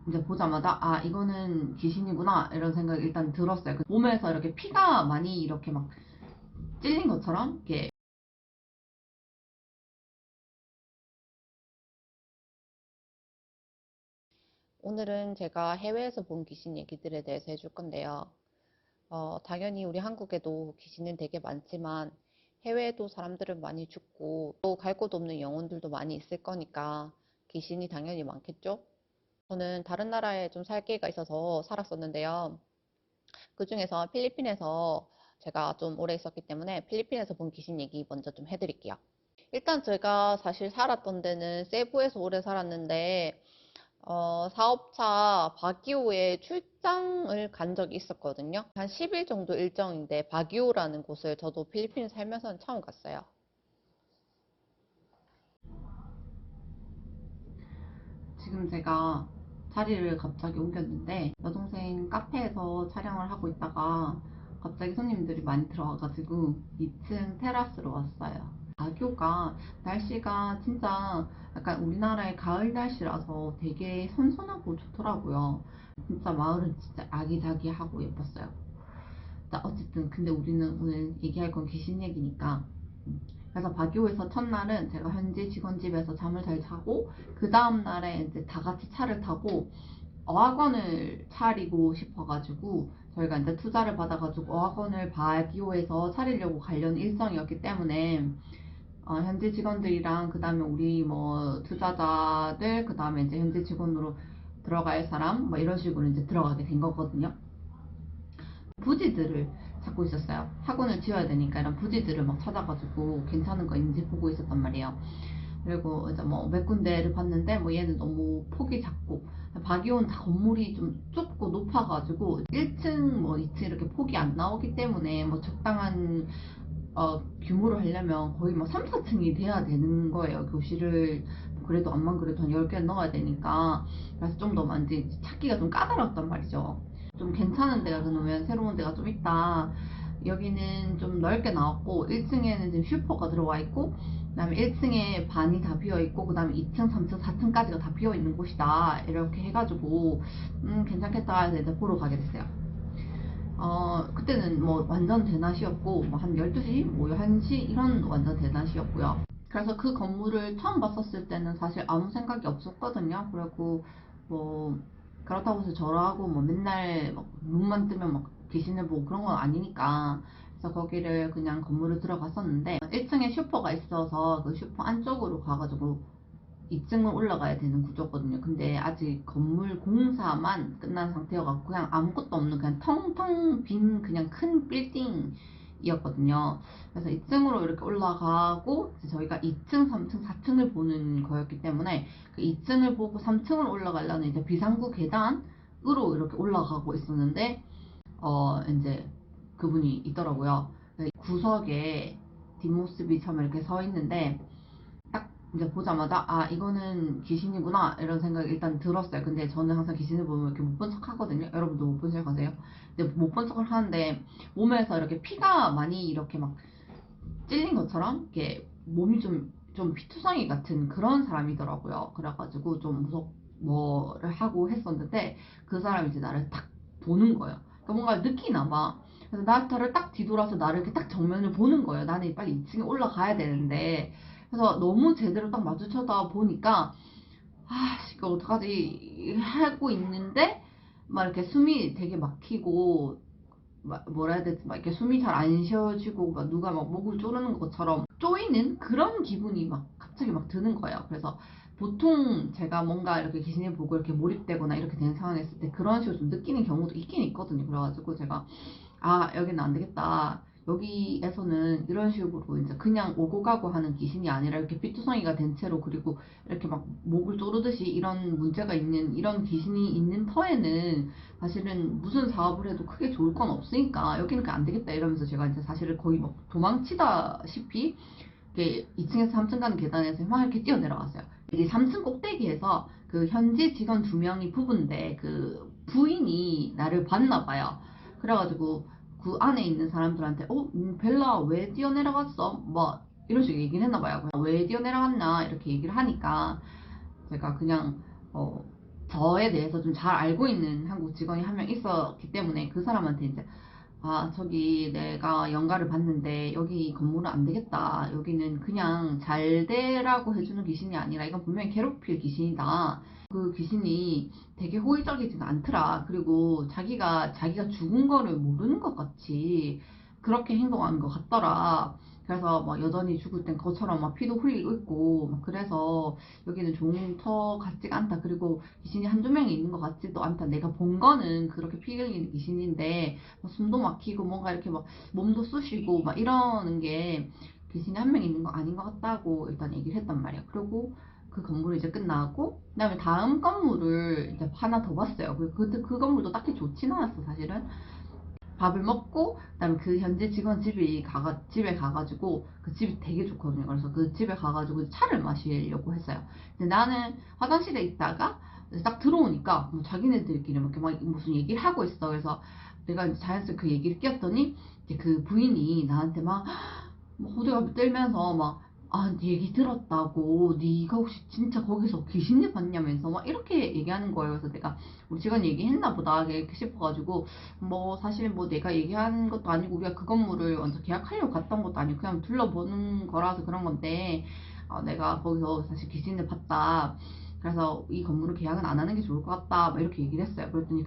이제 보자마자 아 이거는 귀신이구나 이런 생각이 일단 들었어요. 그 몸에서 이렇게 피가 많이 이렇게 막 찔린 것처럼 이렇게. 오늘은 제가 해외에서 본 귀신 얘기들에 대해서 해줄 건데요. 당연히 우리 한국에도 귀신은 되게 많지만 해외에도 사람들은 많이 죽고 또 갈 곳 없는 영혼들도 많이 있을 거니까 귀신이 당연히 많겠죠? 저는 다른 나라에 좀 살 기회가 있어서 살았었는데요. 그중에서 필리핀에서 제가 좀 오래 있었기 때문에 필리핀에서 본 귀신 얘기 먼저 좀 해드릴게요. 일단 제가 사실 살았던 데는 세부에서 오래 살았는데 사업차 바기오에 출장을 간 적이 있었거든요. 한 10일 정도 일정인데 바기오라는 곳을 저도 필리핀에 살면서는 처음 갔어요. 지금 제가 자리를 갑자기 옮겼는데 여동생 카페에서 촬영을 하고 있다가 갑자기 손님들이 많이 들어와가지고 2층 테라스로 왔어요. 가교가 날씨가 진짜 약간 우리나라의 가을 날씨라서 되게 선선하고 좋더라고요. 진짜 마을은 진짜 아기자기하고 예뻤어요. 자, 어쨌든 근데 우리는 오늘 얘기할 건 귀신 얘기니까. 그래서 바교에서 첫날은 제가 현지 직원 집에서 잠을 잘 자고 그 다음 날에 이제 다 같이 차를 타고 어학원을 차리고 싶어가지고 저희가 이제 투자를 받아가지고 어학원을 바기오에서 차리려고 가려는 일정이었기 때문에 현지 직원들이랑 그 다음에 우리 뭐 투자자들 그 다음에 이제 현지 직원으로 들어갈 사람 뭐 이런 식으로 이제 들어가게 된 거거든요. 부지들을 찾고 있었어요. 학원을 지어야 되니까 이런 부지들을 막 찾아가지고 괜찮은 거 있는지 보고 있었단 말이에요. 그리고 이제 뭐 몇 군데를 봤는데 뭐 얘는 너무 폭이 작고 바기오는 다 건물이 좀 좁고 높아가지고 1층 뭐 2층 이렇게 폭이 안 나오기 때문에 뭐 적당한 규모로 하려면 거의 뭐 3, 4층이 돼야 되는 거예요. 교실을 그래도 암만 그래도 한 10개는 넣어야 되니까. 그래서 좀 더 많이 찾기가 좀 까다롭단 말이죠. 좀 괜찮은 데가 그러면 새로운 데가 좀 있다. 여기는 좀 넓게 나왔고 1층에는 지금 슈퍼가 들어와 있고 그 다음에 1층에 반이 다 비어 있고 그 다음에 2층, 3층, 4층까지가 다 비어 있는 곳이다 이렇게 해가지고 괜찮겠다 해서 이제 보러 가게 됐어요. 그때는 뭐 완전 대낮이었고 뭐 한 12시, 뭐 1시 이런 완전 대낮이었고요. 그래서 그 건물을 처음 봤었을 때는 사실 아무 생각이 없었거든요. 그리고 뭐 그렇다고 해서 저러하고 뭐 맨날 막 눈만 뜨면 막 귀신을 보고 그런 건 아니니까 그래서 거기를 그냥 건물을 들어갔었는데 1층에 슈퍼가 있어서 그 슈퍼 안쪽으로 가가지고 2층을 올라가야 되는 구조거든요. 근데 아직 건물 공사만 끝난 상태여갖고 그냥 아무것도 없는 그냥 텅텅 빈 그냥 큰 빌딩이었거든요. 그래서 2층으로 이렇게 올라가고 저희가 2층, 3층, 4층을 보는 거였기 때문에 그 2층을 보고 3층을 올라가려는 이제 비상구 계단으로 이렇게 올라가고 있었는데 이제 그분이 있더라고요. 구석에 뒷모습이 처음 이렇게 서 있는데 딱 이제 보자마자 아 이거는 귀신이구나 이런 생각이 일단 들었어요. 근데 저는 항상 귀신을 보면 이렇게 못 본 척 하거든요. 여러분도 못 본 척 하세요? 근데 못 본 척을 하는데 몸에서 이렇게 피가 많이 이렇게 막 찔린 것처럼 이렇게 몸이 좀 피투성이 같은 그런 사람이더라고요. 그래가지고 좀 뭐를 하고 했었는데 그 사람이 이제 나를 딱 보는 거예요. 그러니까 뭔가 느끼나 봐. 그래서 나를 딱 뒤돌아서 나를 이렇게 딱 정면을 보는 거예요. 나는 빨리 2층에 올라가야 되는데. 그래서 너무 제대로 딱 마주쳐다 보니까 아 이거 어떡하지 하고 있는데 막 이렇게 숨이 되게 막히고 뭐라 해야 되지? 막 이렇게 숨이 잘 안 쉬어지고 막 누가 막 목을 조르는 것처럼 쪼이는 그런 기분이 막 갑자기 막 드는 거예요. 그래서 보통 제가 뭔가 이렇게 귀신을 보고 이렇게 몰입되거나 이렇게 되는 상황이 있을 때 그런 식으로 좀 느끼는 경우도 있긴 있거든요. 그래가지고 제가 아 여기는 안 되겠다. 여기에서는 이런 식으로 이제 그냥 오고 가고 하는 귀신이 아니라 이렇게 삐뚤성이가 된 채로 그리고 이렇게 막 목을 조르듯이 이런 문제가 있는 이런 귀신이 있는 터에는 사실은 무슨 사업을 해도 크게 좋을 건 없으니까 여기는 안 되겠다 이러면서 제가 이제 사실은 거의 막 도망치다시피 이렇게 2층에서 3층 가는 계단에서 막 이렇게 뛰어내려갔어요. 이게 3층 꼭대기에서 그 현지 직원 2명이 부부인데 그 부인이 나를 봤나 봐요. 그래가지고 그 안에 있는 사람들한테 벨라 왜 뛰어내려갔어? 뭐 이런 식으로 얘기를 했나 봐요. 왜 뛰어내려갔나 이렇게 얘기를 하니까 제가 그냥 어 저에 대해서 좀 잘 알고 있는 한국 직원이 한 명 있었기 때문에 그 사람한테 이제 아, 저기 내가 연가를 봤는데 여기 건물은 안 되겠다. 여기는 그냥 잘 되라고 해주는 귀신이 아니라 이건 분명히 괴롭힐 귀신이다. 그 귀신이 되게 호의적이지가 않더라. 그리고 자기가 죽은 거를 모르는 것 같이 그렇게 행동하는 것 같더라. 그래서 막 여전히 죽을 땐 것처럼 막 피도 흘리고 있고 막 그래서 여기는 좋은 터 같지가 않다. 그리고 귀신이 한두 명이 있는 것 같지도 않다. 내가 본 거는 그렇게 피 흘리는 귀신인데 뭐 숨도 막히고 뭔가 이렇게 막 몸도 쑤시고 막 이러는 게 귀신이 한 명 있는 거 아닌 것 같다고 일단 얘기를 했단 말이야. 그리고 그 건물이 이제 끝나고 그다음에 다음 건물을 이제 하나 더 봤어요. 그 건물도 딱히 좋진 않았어 사실은. 밥을 먹고 그다음에 그 현재 직원 집에 가가지고 그 집이 되게 좋거든요. 그래서 그 집에 가가지고 차를 마시려고 했어요. 근데 나는 화장실에 있다가 딱 들어오니까 뭐 자기네들끼리 막 이렇게 막 무슨 얘기를 하고 있어. 그래서 내가 이제 자연스럽게 그 얘기를 끼웠더니 이제 그 부인이 나한테 막 호들갑을 떨면서 막 아, 네 얘기 들었다고. 네가 혹시 진짜 거기서 귀신을 봤냐면서 막 이렇게 얘기하는 거예요. 그래서 내가 우리 직원이 얘기했나 보다 이렇게 싶어가지고 뭐 사실 뭐 내가 얘기한 것도 아니고 우리가 그 건물을 먼저 계약하려고 갔던 것도 아니고 그냥 둘러보는 거라서 그런 건데 내가 거기서 사실 귀신을 봤다. 그래서 이 건물을 계약은 안 하는 게 좋을 것 같다. 막 이렇게 얘기를 했어요. 그랬더니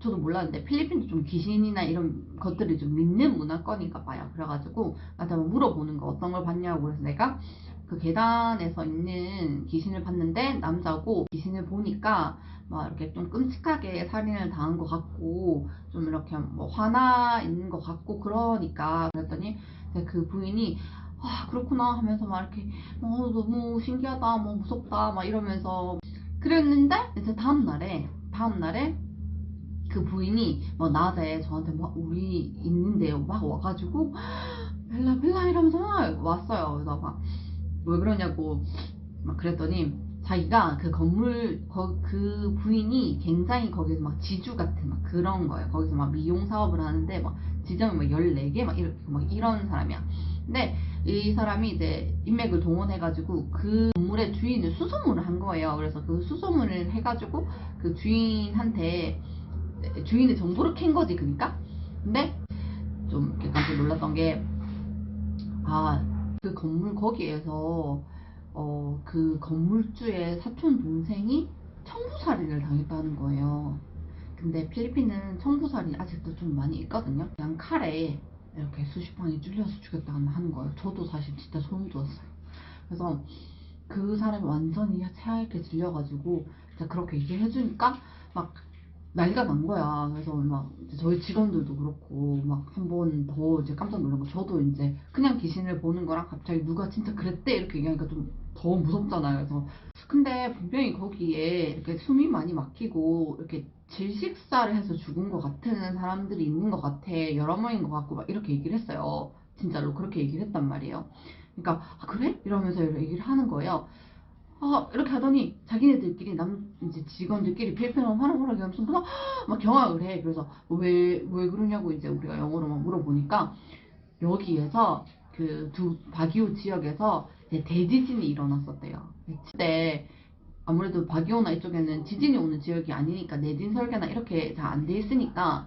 저도 몰랐는데 필리핀도 좀 귀신이나 이런 것들을 좀 믿는 문화권인가 봐요. 그래가지고 나한테 한번 물어보는 거 어떤 걸 봤냐고. 그래서 내가 그 계단에서 있는 귀신을 봤는데 남자고 귀신을 보니까 막 이렇게 좀 끔찍하게 살인을 당한 것 같고 좀 이렇게 뭐 화나 있는 것 같고 그러니까 그랬더니 이제 그 부인이 아 그렇구나 하면서 막 이렇게 너무 신기하다 뭐 무섭다 막 이러면서 그랬는데 이제 다음날에 그 부인이 막 낮에 저한테 막 우리 있는데요 막 와가지고 벨라 이러면서 막 왔어요. 그래서 막 왜 그러냐고 막 그랬더니 자기가 그 그 부인이 굉장히 거기서 막 지주 같은 막 그런 거예요. 거기서 막 미용 사업을 하는데 막 지점이 막 14개 막 이렇게 막 이런 사람이야. 근데 이 사람이 이제 인맥을 동원해가지고 그 건물의 주인을 수소문을 한 거예요. 그래서 그 수소문을 해가지고 그 주인의 정보를 캔 거지, 그니까. 근데 좀 이렇게 깜짝 놀랐던 게, 아, 그 건물 거기에서, 그 건물주의 사촌 동생이 청부살인을 당했다는 거예요. 근데 필리핀은 청부살이 아직도 좀 많이 있거든요. 그냥 칼에 이렇게 수십 방이 찔려서 죽였다 하는 거예요. 저도 사실 진짜 소름 돋았어요. 그래서 그 사람이 완전히 새하얗게 질려가지고, 진짜 그렇게 얘기해주니까, 막 난리가 난 거야. 그래서 막 이제 저희 직원들도 그렇고 막 한 번 더 이제 깜짝 놀란 거. 저도 이제 그냥 귀신을 보는 거랑 갑자기 누가 진짜 그랬대 이렇게 얘기하니까 좀 더 무섭잖아요. 그래서 근데 분명히 거기에 이렇게 숨이 많이 막히고 이렇게 질식사를 해서 죽은 것 같은 사람들이 있는 것 같아. 여러 명인 것 같고 막 이렇게 얘기를 했어요. 진짜로 그렇게 얘기를 했단 말이에요. 그러니까 아, 그래? 이러면서 얘기를 하는 거예요. 이렇게 하더니 자기네들끼리 이제 직원들끼리 필리핀어 화랑화랑 하면서 막 경악을 해. 그래서 왜 그러냐고 이제 우리가 영어로 막 물어보니까 여기에서 그 바기오 지역에서 이제 대지진이 일어났었대요. 그때 아무래도 바기오나 이쪽에는 지진이 오는 지역이 아니니까 내진 설계나 이렇게 잘 안 돼 있으니까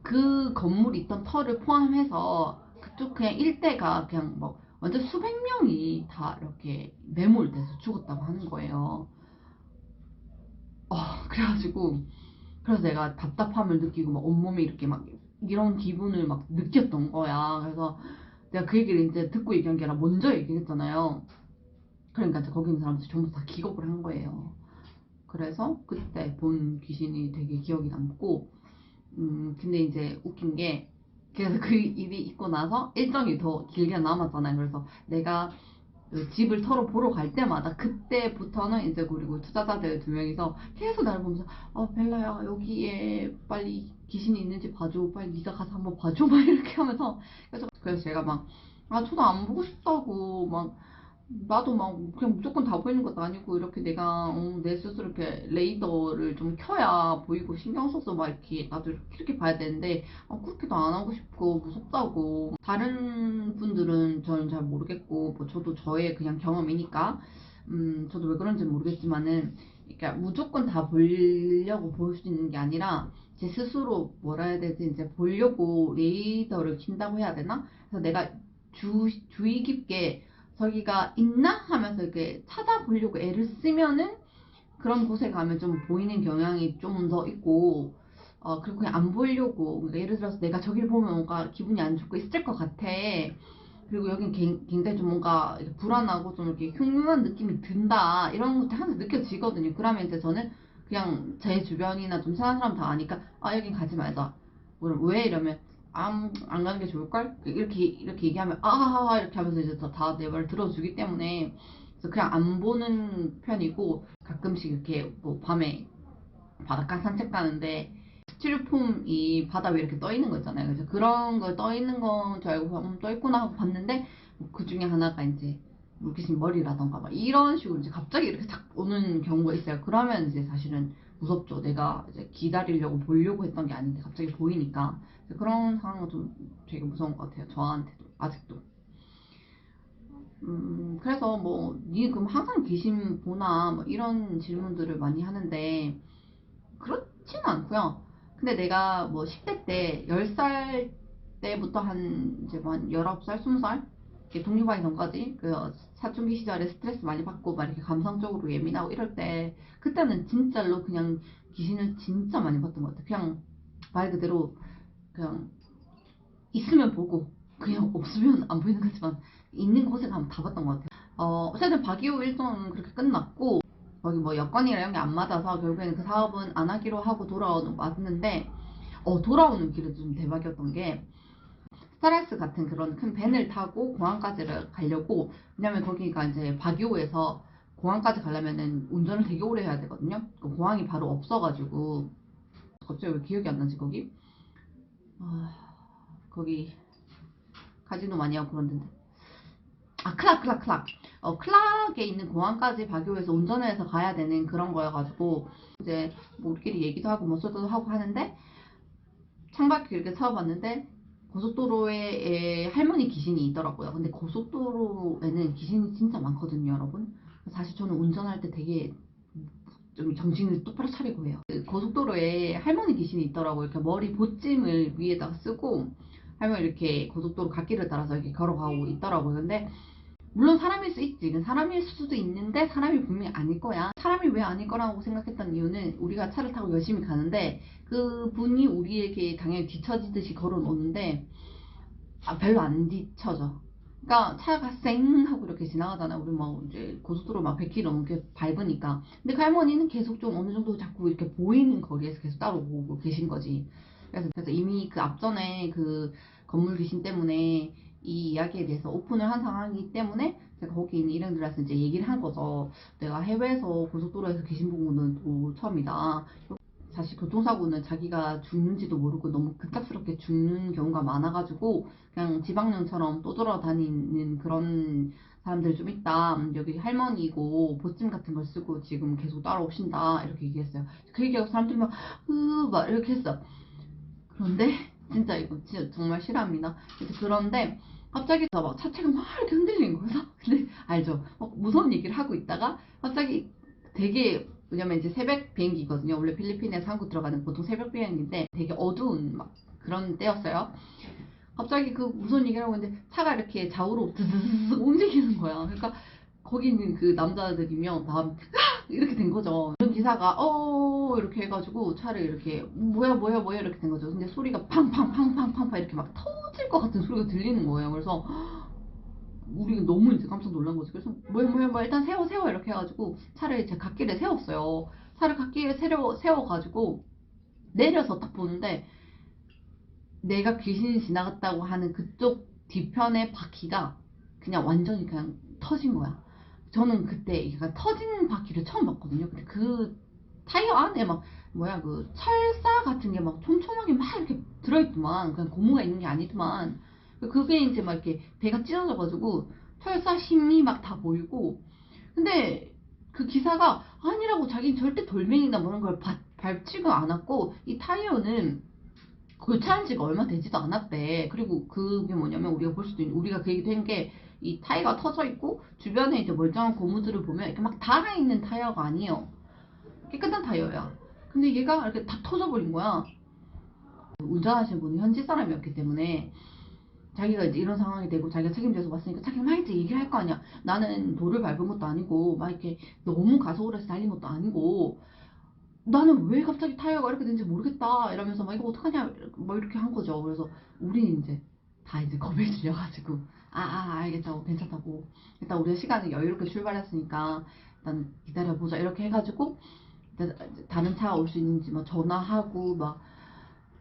그 건물이 있던 터를 포함해서 그쪽 그냥 일대가 그냥 뭐 완전 수백 명이 다 이렇게 매몰돼서 죽었다고 하는 거예요. 그래가지고 그래서 내가 답답함을 느끼고 막 온몸이 이렇게 막 이런 기분을 막 느꼈던 거야. 그래서 내가 그 얘기를 이제 듣고 얘기한 게 아니라 먼저 얘기했잖아요. 그러니까 이제 거기 있는 사람들이 전부 다 기겁을 한 거예요. 그래서 그때 본 귀신이 되게 기억이 남고 근데 이제 웃긴 게, 그래서 그 일이 있고 나서 일정이 더 길게 남았잖아요. 그래서 내가 그 집을 서로 보러 갈 때마다 그때부터는 이제 그리고 투자자들 두 명이서 계속 나를 보면서 벨라야 여기에 빨리 귀신이 있는지 봐줘 빨리 네가 가서 한번 봐줘 막 이렇게 하면서 그래서 제가 막 저도 안 보고 싶다고 막 나도 막 그냥 무조건 다 보이는 것도 아니고 이렇게 내가 내 스스로 이렇게 레이더를 좀 켜야 보이고 신경 써서 막 이렇게 나도 이렇게 봐야 되는데 그렇게도 안 하고 싶고 무섭다고. 다른 분들은 저는 잘 모르겠고 뭐 저도 저의 그냥 경험이니까 저도 왜 그런지 모르겠지만은 그러니까 무조건 다 보려고 볼 수 있는 게 아니라 제 스스로 뭐라 해야 되지 이제 보려고 레이더를 킨다고 해야 되나? 그래서 내가 주의 깊게 저기가 있나 하면서 이렇게 찾아보려고 애를 쓰면은 그런 곳에 가면 좀 보이는 경향이 좀 더 있고 그리고 그냥 안 보려고 그러니까 예를 들어서 내가 저기를 보면 뭔가 기분이 안 좋고 있을 것 같아. 그리고 여긴 굉장히 좀 뭔가 이렇게 불안하고 좀 이렇게 흉흉한 느낌이 든다 이런 것도 항상 느껴지거든요. 그러면 이제 저는 그냥 제 주변이나 좀 친한 사람 다 아니까 여긴 가지 말자. 왜 이러면 안 가는 게 좋을걸? 이렇게 얘기하면 이렇게 하면서 이제 다 내 말을 들어주기 때문에 그래서 그냥 안 보는 편이고 가끔씩 이렇게 뭐 밤에 바닷가 산책 가는데 스티로폼이 바다 위에 이렇게 떠 있는 거 있잖아요. 그래서 그런 거 떠 있는 건 줄 알고 떠 있구나 하고 봤는데 그 중에 하나가 이제 물귀신 머리라던가 막 이런 식으로 이제 갑자기 이렇게 탁 오는 경우가 있어요. 그러면 이제 사실은 무섭죠. 내가 이제 기다리려고 보려고 했던 게 아닌데 갑자기 보이니까 그런 상황은 좀 되게 무서운 것 같아요. 저한테도 아직도. 그래서 뭐, 니 그럼 항상 귀신 보나? 뭐 이런 질문들을 많이 하는데, 그렇진 않고요. 근데 내가 뭐 10대 때, 10살 때부터 이제 뭐한 19살, 20살? 이렇게 독립하기 전까지, 사춘기 시절에 스트레스 많이 받고, 막 이렇게 감성적으로 예민하고 이럴 때, 그때는 진짜로 그냥 귀신을 진짜 많이 봤던 것 같아요. 그냥 말 그대로, 그냥 있으면 보고 그냥 없으면 안 보이는 거지만 있는 곳에 가면 다 봤던 것 같아요. 어쨌든 박이호 일정은 그렇게 끝났고 거기 뭐 여건이랑 이런 게 안 맞아서 결국에는 그 사업은 안 하기로 하고 왔는데 돌아오는 길은 좀 대박이었던 게 스타렉스 같은 그런 큰 밴을 타고 공항까지 가려고 왜냐면 거기가 이제 박이호에서 공항까지 가려면은 운전을 되게 오래 해야 되거든요. 공항이 바로 없어가지고 갑자기 왜 기억이 안 나지 거기? 거기 카지노 많이 하고 그런 데인데 클락. 클락에 있는 공항까지 박유에서 운전해서 가야 되는 그런 거여가지고 이제 뭐 우리끼리 얘기도 하고 뭐 소도 하고 하는데 창밖에 이렇게 서봤는데 고속도로에 할머니 귀신이 있더라고요. 근데 고속도로에는 귀신이 진짜 많거든요, 여러분. 사실 저는 운전할 때 되게 좀 정신을 똑바로 차리고 해요. 그 고속도로에 할머니 귀신이 있더라고요. 이렇게 머리 보찜을 위에다가 쓰고 할머니 이렇게 고속도로 갓길을 따라서 이렇게 걸어가고 있더라고요. 근데 물론 사람일 수 있지. 사람일 수도 있는데 사람이 분명히 아닐 거야. 사람이 왜 아닐 거라고 생각했던 이유는 우리가 차를 타고 열심히 가는데 그 분이 우리에게 당연히 뒤처지듯이 걸어 놓는데 별로 안 뒤쳐져. 그러니까 차가 쌩 하고 이렇게 지나가잖아. 우리 뭐 이제 고속도로 막 100km 넘게 밟으니까. 근데 그 할머니는 계속 좀 어느 정도 자꾸 이렇게 보이는 거리에서 계속 따라오고 계신 거지. 그래서 이미 그 앞전에 그 건물 귀신 때문에 이 이야기에 대해서 오픈을 한 상황이기 때문에 제가 거기 있는 일행들한테 이제 얘기를 한 거죠. 내가 해외에서 고속도로에서 귀신 본 거는 또 처음이다. 사실 교통사고는 자기가 죽는지도 모르고 너무 급작스럽게 죽는 경우가 많아가지고 그냥 지방령처럼 떠돌아다니는 그런 사람들 좀 있다. 여기 할머니고 보찜 같은 걸 쓰고 지금 계속 따라오신다. 이렇게 얘기했어요. 그 얘기하고 사람들이 막 이렇게 했어. 그런데 진짜 이거 진짜 정말 싫어합니다. 그런데 갑자기 막 차체가 막 이렇게 흔들리는 거예요. 근데 알죠? 무서운 얘기를 하고 있다가 갑자기 되게 왜냐면 이제 새벽 비행기거든요. 원래 필리핀에서 한국 들어가는 보통 새벽 비행기인데 되게 어두운 막 그런 때였어요. 갑자기 그 무서운 얘기를 하고 있는데 차가 이렇게 좌우로 드드드 움직이는 거야. 그러니까 거기 있는 그 남자들이면 다 이렇게 된 거죠. 그런 기사가 이렇게 해가지고 차를 이렇게 뭐야 이렇게 된 거죠. 근데 소리가 팡팡팡팡팡팡 이렇게 막 터질 것 같은 소리가 들리는 거예요. 그래서 우리가 너무 이제 깜짝 놀란 거지. 그래서 뭐야 일단 세워 이렇게 해가지고 차를 제 갓길에 세웠어요. 차를 갓길에 세워가지고 내려서 딱 보는데 내가 귀신이 지나갔다고 하는 그쪽 뒤편의 바퀴가 그냥 완전히 그냥 터진 거야. 저는 그때 약간 터진 바퀴를 처음 봤거든요. 근데 그 타이어 안에 막 뭐야 그 철사 같은 게 막 촘촘하게 막 이렇게 들어있더만 그냥 고무가 있는 게 아니더만 그게 이제 막 이렇게 배가 찢어져가지고 철사 심이 막 다 보이고 근데 그 기사가 아니라고 자기는 절대 돌멩이나 뭐 그런 걸 밟지가 않았고 이 타이어는 교체한 지가 얼마 되지도 않았대. 그리고 그게 뭐냐면 우리가 볼 수도 있는 우리가 그 얘기 된 게 이 타이어가 터져 있고 주변에 이제 멀쩡한 고무들을 보면 이렇게 막 달아 있는 타이어가 아니에요. 깨끗한 타이어야. 근데 얘가 이렇게 다 터져버린 거야. 운전하시는 분이 현지 사람이었기 때문에 자기가 이제 이런 상황이 되고 자기가 책임져서 왔으니까 책임하겠지 얘기를 할 거 아니야. 나는 돌을 밟은 것도 아니고 막 이렇게 너무 가속을 해서 달린 것도 아니고 나는 왜 갑자기 타이어가 이렇게 된지 모르겠다 이러면서 막 이거 어떡하냐 뭐 이렇게 한 거죠. 그래서 우리는 이제 다 이제 겁에 질려가지고 알겠다고 괜찮다고 일단 우리가 시간을 여유롭게 출발했으니까 일단 기다려보자 이렇게 해가지고 이제 다른 차가 올 수 있는지 막 전화하고 막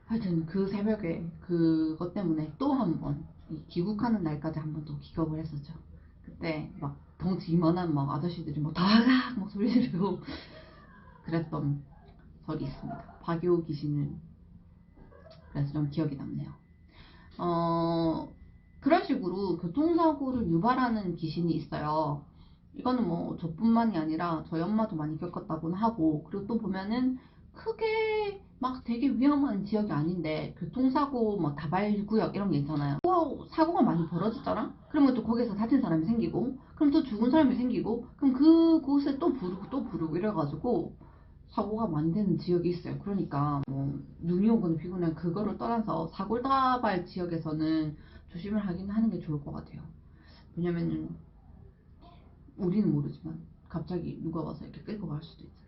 하여튼 그 새벽에 그것 때문에 또 한 번 귀국하는 날까지 한 번 더 기겁을 했었죠. 그때 막 덩치 이만한 막 아저씨들이 막 다락 막 소리 지르고 그랬던 적이 있습니다. 박요 귀신은 그래서 좀 기억이 남네요. 그런 식으로 교통사고를 유발하는 귀신이 있어요. 이거는 뭐 저뿐만이 아니라 저희 엄마도 많이 겪었다고는 하고 그리고 또 보면은 크게 막 되게 위험한 지역이 아닌데 교통사고 뭐 다발구역 이런 게 있잖아요. 사고가 많이 벌어졌잖아? 그러면 또 거기서 다친 사람이 생기고 그럼 또 죽은 사람이 생기고 그럼 그곳에 또 부르고 또 부르고 이래가지고 사고가 많이 되는 지역이 있어요. 그러니까 뭐 눈이 오거나 비 오거나 그거를 떠나서 사고다발 지역에서는 조심을 하긴 하는 게 좋을 것 같아요. 왜냐면은 우리는 모르지만 갑자기 누가 와서 이렇게 끌고 갈 수도 있어요.